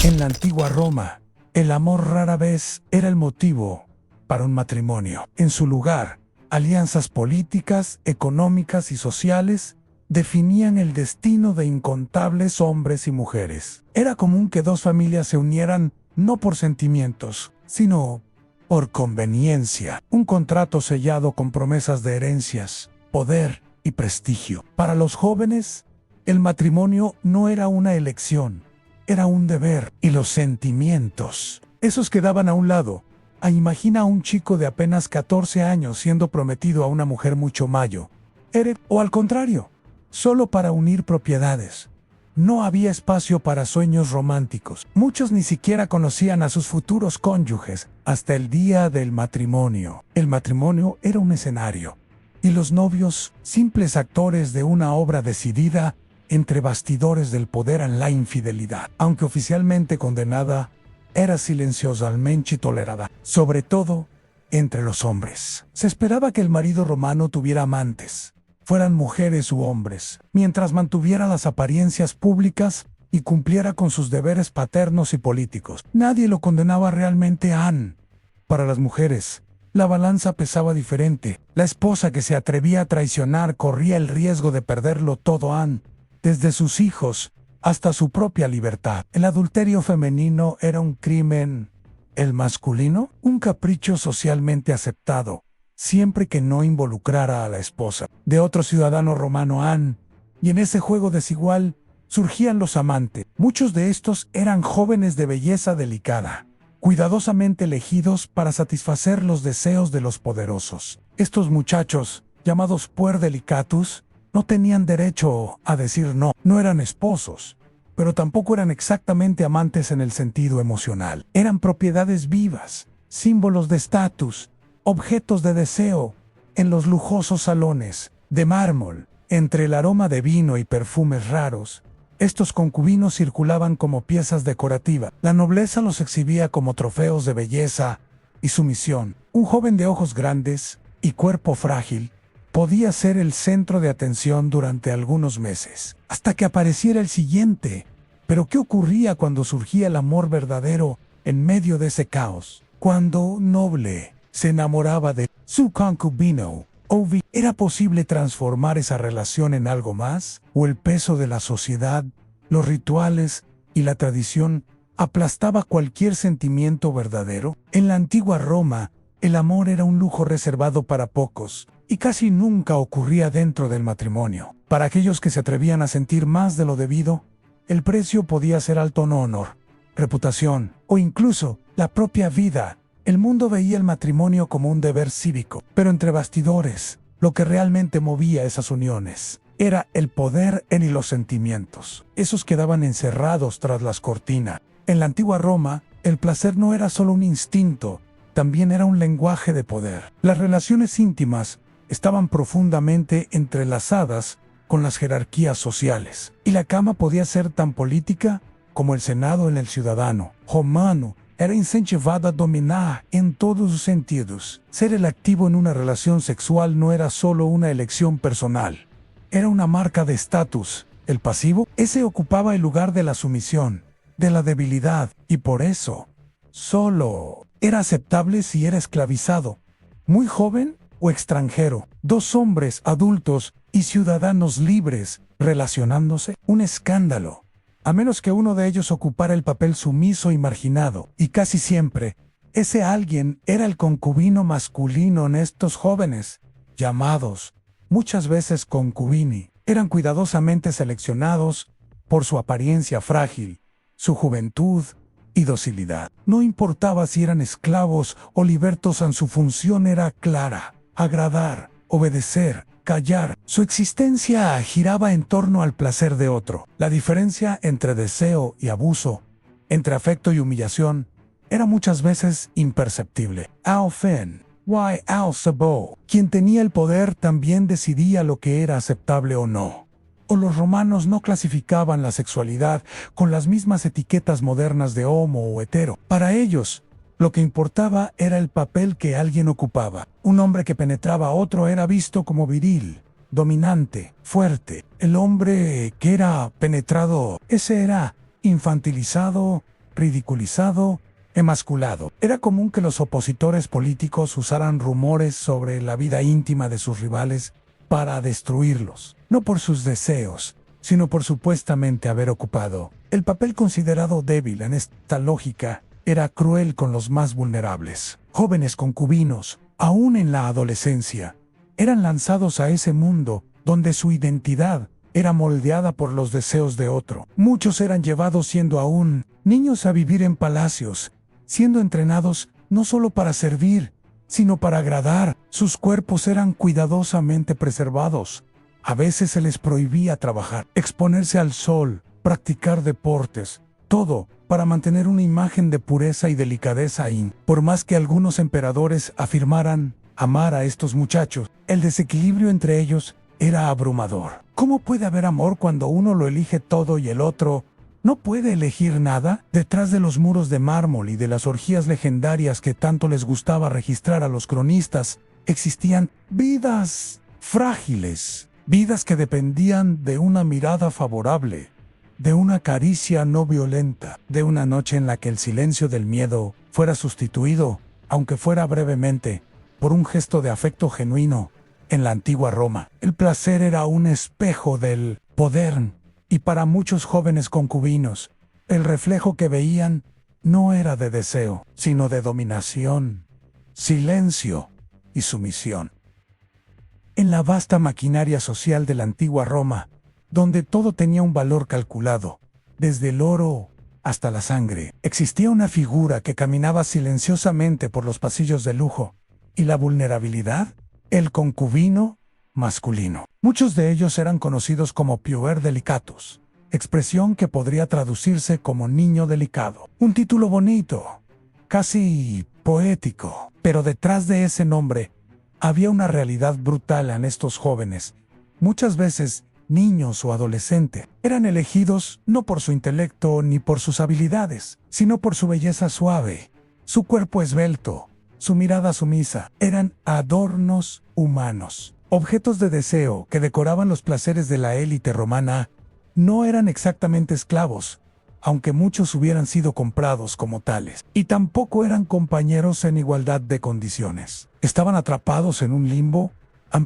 En la antigua Roma, el amor rara vez era el motivo para un matrimonio. En su lugar, alianzas políticas, económicas y sociales definían el destino de incontables hombres y mujeres. Era común que dos familias se unieran no por sentimientos, sino por conveniencia. Un contrato sellado con promesas de herencias, poder y prestigio. Para los jóvenes, el matrimonio no era una elección, era un deber. Y los sentimientos, esos quedaban a un lado. Imagina a un chico de apenas 14 años siendo prometido a una mujer mucho mayor. O al contrario, solo para unir propiedades. No había espacio para sueños románticos. Muchos ni siquiera conocían a sus futuros cónyuges hasta el día del matrimonio. El matrimonio era un escenario, y los novios, simples actores de una obra decidida entre bastidores del poder en la infidelidad. Aunque oficialmente condenada, era silenciosamente tolerada, sobre todo entre los hombres. Se esperaba que el marido romano tuviera amantes, fueran mujeres u hombres, mientras mantuviera las apariencias públicas y cumpliera con sus deberes paternos y políticos. Nadie lo condenaba realmente a Anne. Para las mujeres, la balanza pesaba diferente. La esposa que se atrevía a traicionar corría el riesgo de perderlo todo. Anne, desde sus hijos hasta su propia libertad. El adulterio femenino era un crimen. El masculino, un capricho socialmente aceptado, siempre que no involucrara a la esposa de otro ciudadano romano. Anne, y en ese juego desigual surgían los amantes. Muchos de estos eran jóvenes de belleza delicada, cuidadosamente elegidos para satisfacer los deseos de los poderosos. Estos muchachos, llamados puer delicatus, no tenían derecho a decir no. No eran esposos, pero tampoco eran exactamente amantes en el sentido emocional. Eran propiedades vivas, símbolos de estatus, objetos de deseo, en los lujosos salones de mármol. Entre el aroma de vino y perfumes raros, estos concubinos circulaban como piezas decorativas. La nobleza los exhibía como trofeos de belleza y sumisión. Un joven de ojos grandes y cuerpo frágil podía ser el centro de atención durante algunos meses, hasta que apareciera el siguiente. Pero ¿qué ocurría cuando surgía el amor verdadero en medio de ese caos? Cuando un noble se enamoraba de su concubino, ¿era posible transformar esa relación en algo más? ¿O el peso de la sociedad, los rituales y la tradición aplastaba cualquier sentimiento verdadero? En la antigua Roma, el amor era un lujo reservado para pocos, y casi nunca ocurría dentro del matrimonio. Para aquellos que se atrevían a sentir más de lo debido, el precio podía ser alto en honor, reputación o incluso la propia vida. El mundo veía el matrimonio como un deber cívico, pero entre bastidores, lo que realmente movía esas uniones era el poder y los sentimientos. Esos quedaban encerrados tras las cortinas. En la antigua Roma, el placer no era solo un instinto, también era un lenguaje de poder. Las relaciones íntimas estaban profundamente entrelazadas con las jerarquías sociales, y la cama podía ser tan política como el Senado en el ciudadano romano. Era incentivada a dominar en todos sus sentidos. Ser el activo en una relación sexual no era solo una elección personal, era una marca de estatus. El pasivo, ese ocupaba el lugar de la sumisión, de la debilidad, y por eso solo era aceptable si era esclavizado, muy joven o extranjero. Dos hombres adultos y ciudadanos libres relacionándose, un escándalo, a menos que uno de ellos ocupara el papel sumiso y marginado. Y casi siempre, ese alguien era el concubino masculino. En estos jóvenes, llamados muchas veces concubini, eran cuidadosamente seleccionados por su apariencia frágil, su juventud y docilidad. No importaba si eran esclavos o libertos, su función era clara: agradar, obedecer, callar. Su existencia giraba en torno al placer de otro. La diferencia entre deseo y abuso, entre afecto y humillación, era muchas veces imperceptible. Alfen, why Alsabo, quien tenía el poder también decidía lo que era aceptable o no. O los romanos no clasificaban la sexualidad con las mismas etiquetas modernas de homo o hetero. Para ellos, lo que importaba era el papel que alguien ocupaba. Un hombre que penetraba a otro era visto como viril, dominante, fuerte. El hombre que era penetrado, ese era infantilizado ridiculizado, emasculado. Era común que los opositores políticos usaran rumores sobre la vida íntima de sus rivales para destruirlos, no por sus deseos, sino por supuestamente haber ocupado el papel considerado débil en esta lógica. Era cruel con los más vulnerables. Jóvenes concubinos, aún en la adolescencia, eran lanzados a ese mundo donde su identidad era moldeada por los deseos de otro. Muchos eran llevados siendo aún niños a vivir en palacios, siendo entrenados no solo para servir, sino para agradar. Sus cuerpos eran cuidadosamente preservados. A veces se les prohibía trabajar, exponerse al sol, practicar deportes, todo para mantener una imagen de pureza y delicadeza. Y, por más que algunos emperadores afirmaran amar a estos muchachos, el desequilibrio entre ellos era abrumador. ¿Cómo puede haber amor cuando uno lo elige todo y el otro no puede elegir nada? Detrás de los muros de mármol y de las orgías legendarias que tanto les gustaba registrar a los cronistas, existían vidas frágiles, vidas que dependían de una mirada favorable, de una caricia no violenta, de una noche en la que el silencio del miedo fuera sustituido, aunque fuera brevemente, por un gesto de afecto genuino. En la antigua Roma, el placer era un espejo del poder, y para muchos jóvenes concubinos, el reflejo que veían no era de deseo, sino de dominación, silencio y sumisión. En la vasta maquinaria social de la antigua Roma, donde todo tenía un valor calculado, desde el oro hasta la sangre, existía una figura que caminaba silenciosamente por los pasillos de lujo, y la vulnerabilidad, el concubino masculino. Muchos de ellos eran conocidos como puer delicatus, expresión que podría traducirse como niño delicado. Un título bonito, casi poético, pero detrás de ese nombre había una realidad brutal en estos jóvenes. Muchas veces, niños o adolescentes, eran elegidos no por su intelecto ni por sus habilidades, sino por su belleza suave, su cuerpo esbelto, su mirada sumisa. Eran adornos humanos, objetos de deseo que decoraban los placeres de la élite romana. No eran exactamente esclavos, aunque muchos hubieran sido comprados como tales, y tampoco eran compañeros en igualdad de condiciones. Estaban atrapados en un limbo.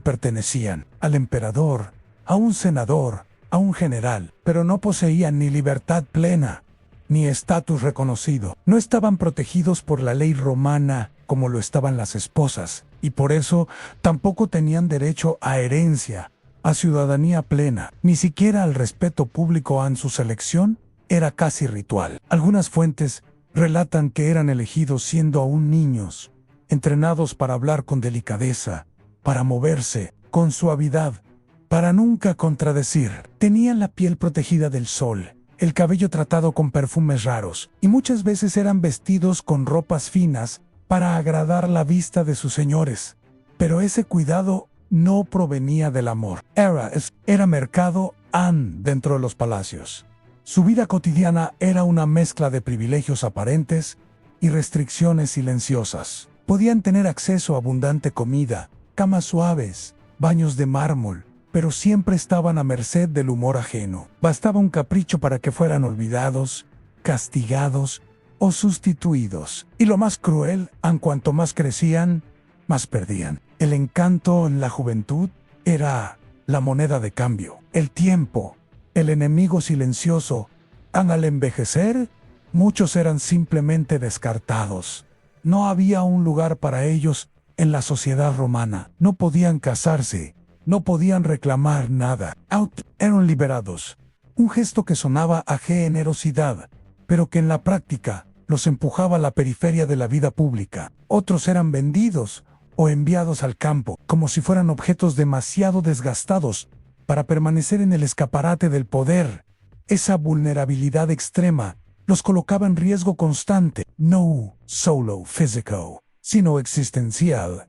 Pertenecían al emperador, a un senador, a un general, pero no poseían ni libertad plena, ni estatus reconocido. No estaban protegidos por la ley romana como lo estaban las esposas, y por eso tampoco tenían derecho a herencia, a ciudadanía plena, ni siquiera al respeto público. En su selección era casi ritual. Algunas fuentes relatan que eran elegidos siendo aún niños, entrenados para hablar con delicadeza, para moverse con suavidad, para nunca contradecir. Tenían la piel protegida del sol, el cabello tratado con perfumes raros, y muchas veces eran vestidos con ropas finas para agradar la vista de sus señores. Pero ese cuidado no provenía del amor. Era mercado dentro de los palacios. Su vida cotidiana era una mezcla de privilegios aparentes y restricciones silenciosas. Podían tener acceso a abundante comida, camas suaves, baños de mármol, pero siempre estaban a merced del humor ajeno. Bastaba un capricho para que fueran olvidados, castigados o sustituidos. Y lo más cruel, en cuanto más crecían, más perdían. El encanto en la juventud era la moneda de cambio. El tiempo, el enemigo silencioso. Al envejecer, muchos eran simplemente descartados. No había un lugar para ellos en la sociedad romana. No podían casarse, no podían reclamar nada. Eran liberados. Un gesto que sonaba a generosidad, pero que en la práctica los empujaba a la periferia de la vida pública. Otros eran vendidos o enviados al campo, como si fueran objetos demasiado desgastados para permanecer en el escaparate del poder. Esa vulnerabilidad extrema los colocaba en riesgo constante, no solo físico, sino existencial.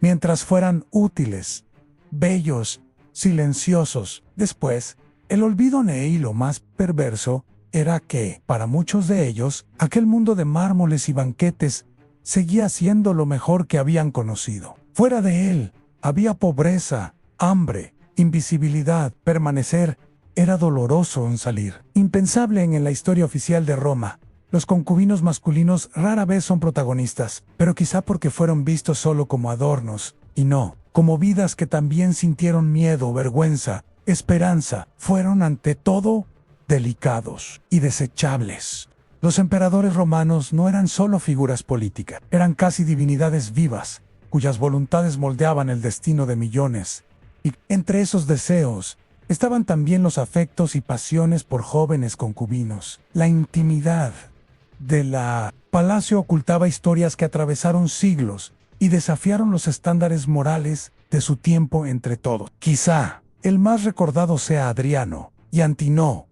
Mientras fueran útiles, bellos, silenciosos. Después, el olvido. Y lo más perverso era que, para muchos de ellos, aquel mundo de mármoles y banquetes seguía siendo lo mejor que habían conocido. Fuera de él, había pobreza, hambre, invisibilidad. Permanecer era doloroso en salir. Impensable en la historia oficial de Roma. Los concubinos masculinos rara vez son protagonistas, pero quizá porque fueron vistos solo como adornos, y no, como vidas que también sintieron miedo, vergüenza, esperanza, fueron ante todo delicados y desechables. Los emperadores romanos no eran solo figuras políticas, eran casi divinidades vivas, cuyas voluntades moldeaban el destino de millones. Y entre esos deseos estaban también los afectos y pasiones por jóvenes concubinos. La intimidad de la palacio ocultaba historias que atravesaron siglos y desafiaron los estándares morales de su tiempo entre todos. Quizá el más recordado sea Adriano y Antinoo.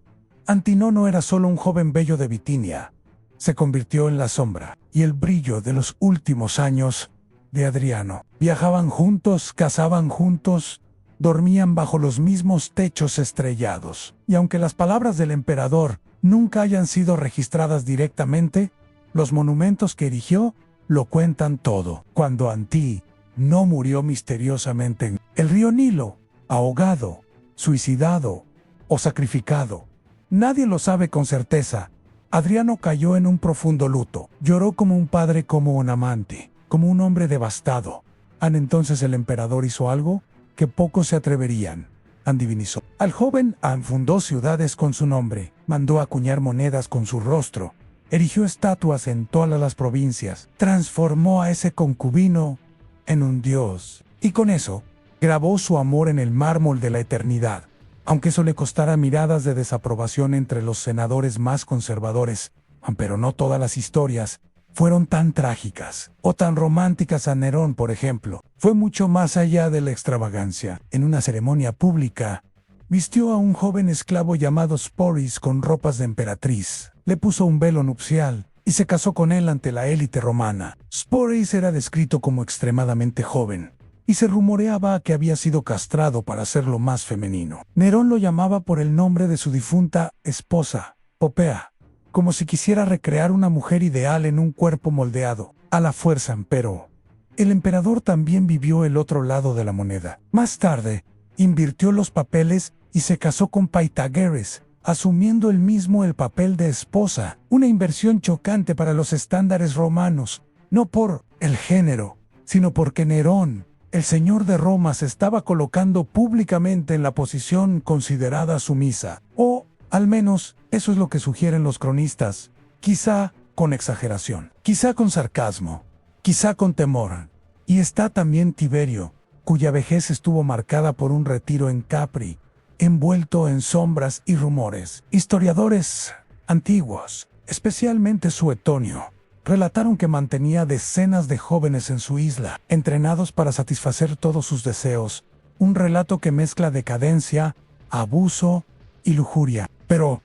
Antinoo no era solo un joven bello de Bitinia, se convirtió en la sombra y el brillo de los últimos años de Adriano. Viajaban juntos, cazaban juntos, dormían bajo los mismos techos estrellados. Y aunque las palabras del emperador nunca hayan sido registradas directamente, los monumentos que erigió lo cuentan todo. Cuando Antinoo murió misteriosamente en el río Nilo, ahogado, suicidado o sacrificado, nadie lo sabe con certeza. Adriano cayó en un profundo luto. Lloró como un padre, como un amante, como un hombre devastado. Entonces el emperador hizo algo que pocos se atreverían. Divinizó al joven, fundó ciudades con su nombre, mandó acuñar monedas con su rostro, erigió estatuas en todas las provincias, transformó a ese concubino en un dios, y con eso grabó su amor en el mármol de la eternidad. Aunque eso le costara miradas de desaprobación entre los senadores más conservadores, pero no todas las historias fueron tan trágicas o tan románticas. A Nerón, por ejemplo, fue mucho más allá de la extravagancia. En una ceremonia pública, vistió a un joven esclavo llamado Sporis con ropas de emperatriz, le puso un velo nupcial y se casó con él ante la élite romana. Sporis era descrito como extremadamente joven, y se rumoreaba que había sido castrado para hacerlo más femenino. Nerón lo llamaba por el nombre de su difunta esposa, Popea, como si quisiera recrear una mujer ideal en un cuerpo moldeado a la fuerza. Pero el emperador también vivió el otro lado de la moneda. Más tarde, invirtió los papeles y se casó con Paitageres, asumiendo él mismo el papel de esposa, una inversión chocante para los estándares romanos, no por el género, sino porque Nerón, el señor de Roma, se estaba colocando públicamente en la posición considerada sumisa, o al menos eso es lo que sugieren los cronistas, quizá con exageración, quizá con sarcasmo, quizá con temor. Y está también Tiberio, cuya vejez estuvo marcada por un retiro en Capri, envuelto en sombras y rumores. Historiadores antiguos, especialmente Suetonio, relataron que mantenía decenas de jóvenes en su isla, entrenados para satisfacer todos sus deseos, un relato que mezcla decadencia, abuso y lujuria. Pero,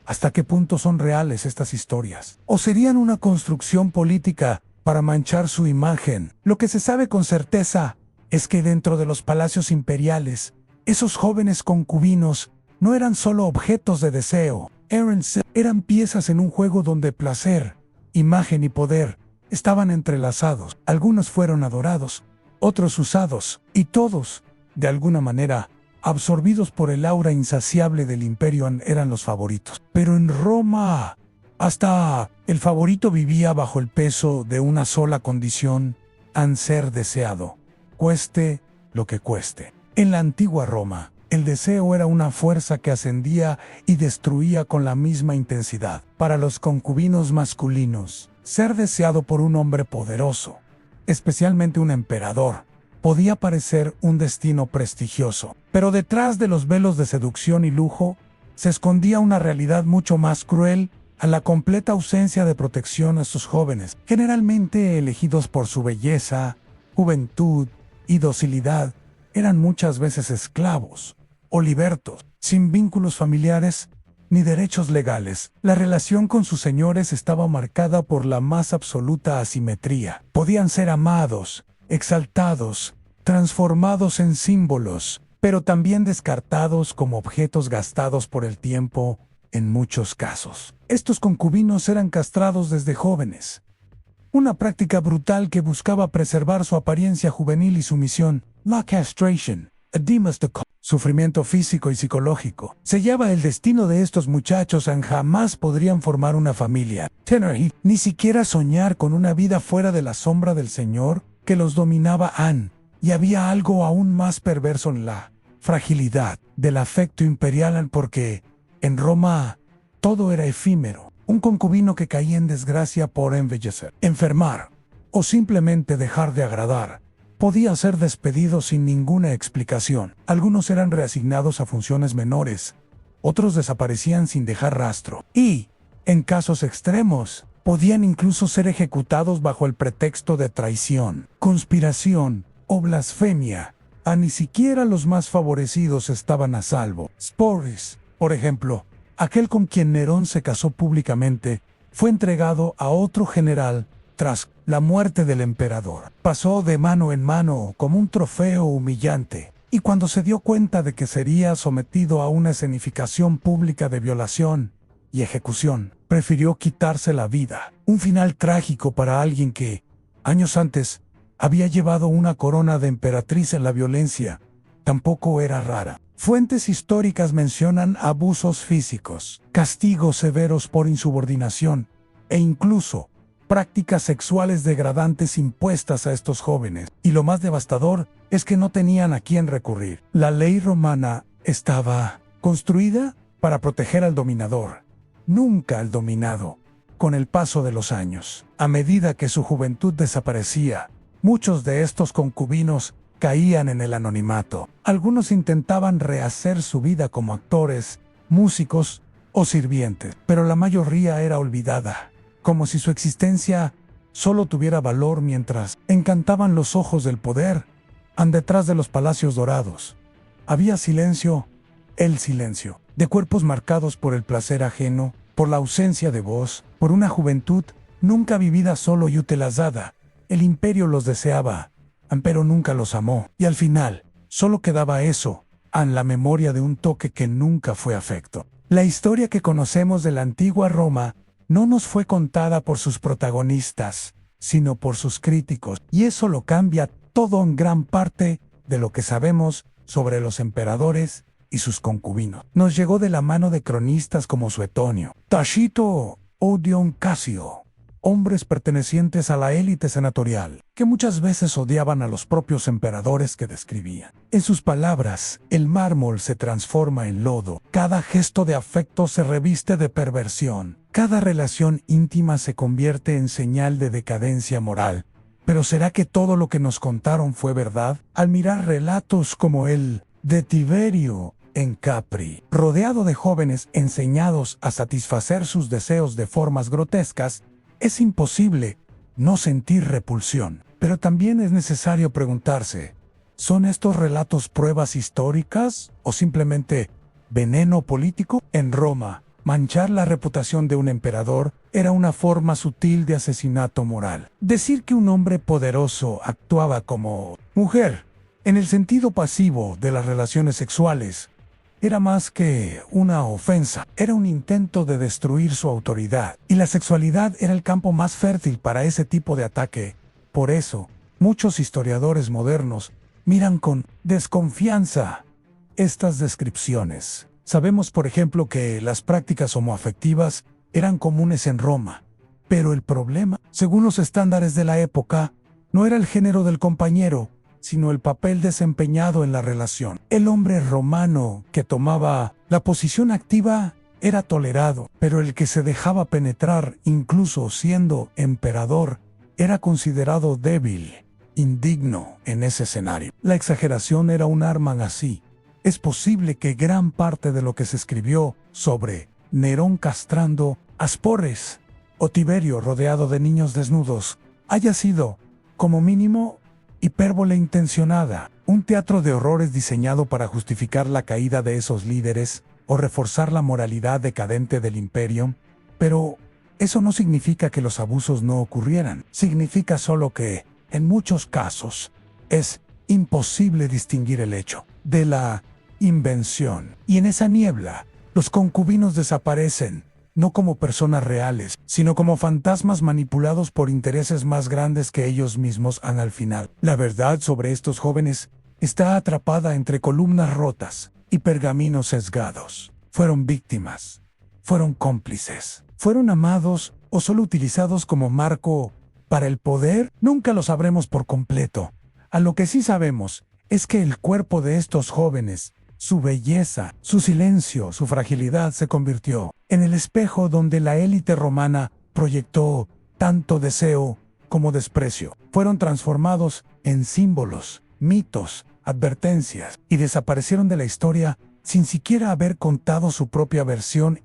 ¿hasta qué punto son reales estas historias? ¿O serían una construcción política para manchar su imagen? Lo que se sabe con certeza es que dentro de los palacios imperiales, esos jóvenes concubinos no eran solo objetos de deseo, eran piezas en un juego donde placer, imagen y poder estaban entrelazados. Algunos fueron adorados, otros usados, y todos, de alguna manera, absorbidos por el aura insaciable del imperio, eran los favoritos. Pero en Roma, hasta el favorito vivía bajo el peso de una sola condición: ser deseado, cueste lo que cueste. En la antigua Roma, el deseo era una fuerza que ascendía y destruía con la misma intensidad. Para los concubinos masculinos, ser deseado por un hombre poderoso, especialmente un emperador, podía parecer un destino prestigioso. Pero detrás de los velos de seducción y lujo, se escondía una realidad mucho más cruel: a la completa ausencia de protección a estos jóvenes, generalmente elegidos por su belleza, juventud y docilidad. Eran muchas veces esclavos o libertos, sin vínculos familiares ni derechos legales. La relación con sus señores estaba marcada por la más absoluta asimetría. Podían ser amados, exaltados, transformados en símbolos, pero también descartados como objetos gastados por el tiempo en muchos casos. Estos concubinos eran castrados desde jóvenes, una práctica brutal que buscaba preservar su apariencia juvenil y sumisión. La castration edemas de sufrimiento físico y psicológico. Sellaba el destino de estos muchachos en jamás podrían formar una familia. Tener ni siquiera soñar con una vida fuera de la sombra del Señor que los dominaba han. Y había algo aún más perverso en la fragilidad del afecto imperial porque en Roma todo era efímero. Un concubino que caía en desgracia por envejecer, enfermar o simplemente dejar de agradar podía ser despedido sin ninguna explicación. Algunos eran reasignados a funciones menores, otros desaparecían sin dejar rastro y, en casos extremos, podían incluso ser ejecutados bajo el pretexto de traición, conspiración o blasfemia. Ni siquiera los más favorecidos estaban a salvo. Sporus, por ejemplo, aquel con quien Nerón se casó públicamente, fue entregado a otro general tras la muerte del emperador. Pasó de mano en mano como un trofeo humillante, y cuando se dio cuenta de que sería sometido a una escenificación pública de violación y ejecución, prefirió quitarse la vida. Un final trágico para alguien que, años antes, había llevado una corona de emperatriz en la violencia. Tampoco era rara. Fuentes históricas mencionan abusos físicos, castigos severos por insubordinación e incluso prácticas sexuales degradantes impuestas a estos jóvenes. Y lo más devastador es que no tenían a quién recurrir. La ley romana estaba construida para proteger al dominador, nunca al dominado. Con el paso de los años, a medida que su juventud desaparecía, muchos de estos concubinos caían en el anonimato. Algunos intentaban rehacer su vida como actores, músicos o sirvientes, pero la mayoría era olvidada, como si su existencia solo tuviera valor mientras encantaban los ojos del poder. Detrás de los palacios dorados había silencio, el silencio, de cuerpos marcados por el placer ajeno, por la ausencia de voz, por una juventud nunca vivida solo y utilizada. El imperio los deseaba, pero nunca los amó, y al final, solo quedaba eso, la memoria de un toque que nunca fue afecto. La historia que conocemos de la antigua Roma no nos fue contada por sus protagonistas, sino por sus críticos, y eso lo cambia todo en gran parte de lo que sabemos sobre los emperadores y sus concubinos. Nos llegó de la mano de cronistas como Suetonio, Tácito o Dion Casio, hombres pertenecientes a la élite senatorial, que muchas veces odiaban a los propios emperadores que describían. En sus palabras, el mármol se transforma en lodo, cada gesto de afecto se reviste de perversión, cada relación íntima se convierte en señal de decadencia moral. ¿Pero será que todo lo que nos contaron fue verdad? Al mirar relatos como el de Tiberio en Capri, rodeado de jóvenes enseñados a satisfacer sus deseos de formas grotescas, es imposible no sentir repulsión. Pero también es necesario preguntarse, ¿son estos relatos pruebas históricas o simplemente veneno político? En Roma, manchar la reputación de un emperador era una forma sutil de asesinato moral. Decir que un hombre poderoso actuaba como mujer, en el sentido pasivo de las relaciones sexuales, era más que una ofensa, era un intento de destruir su autoridad, y la sexualidad era el campo más fértil para ese tipo de ataque. Por eso, muchos historiadores modernos miran con desconfianza estas descripciones. Sabemos, por ejemplo, que las prácticas homoafectivas eran comunes en Roma, pero el problema, según los estándares de la época, no era el género del compañero, sino el papel desempeñado en la relación. El hombre romano que tomaba la posición activa era tolerado, pero el que se dejaba penetrar, incluso siendo emperador, era considerado débil, indigno en ese escenario. La exageración era un arma así. Es posible que gran parte de lo que se escribió sobre Nerón castrando a Sporus o Tiberio rodeado de niños desnudos haya sido, como mínimo, hipérbole intencionada, un teatro de horrores diseñado para justificar la caída de esos líderes o reforzar la moralidad decadente del imperio. Pero eso no significa que los abusos no ocurrieran. Significa solo que, en muchos casos, es imposible distinguir el hecho de la invención. Y en esa niebla, los concubinos desaparecen, no como personas reales, sino como fantasmas manipulados por intereses más grandes que ellos mismos. Al final, la verdad sobre estos jóvenes está atrapada entre columnas rotas y pergaminos sesgados. Fueron víctimas, fueron cómplices, fueron amados o solo utilizados como marco para el poder. Nunca lo sabremos por completo. A lo que sí sabemos es que el cuerpo de estos jóvenes, su belleza, su silencio, su fragilidad se convirtió en el espejo donde la élite romana proyectó tanto deseo como desprecio. Fueron transformados en símbolos, mitos, advertencias y desaparecieron de la historia sin siquiera haber contado su propia versión.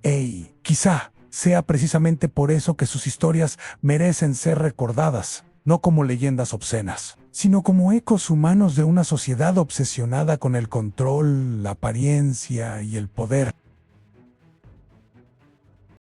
Quizá sea precisamente por eso que sus historias merecen ser recordadas, no como leyendas obscenas, sino como ecos humanos de una sociedad obsesionada con el control, la apariencia y el poder.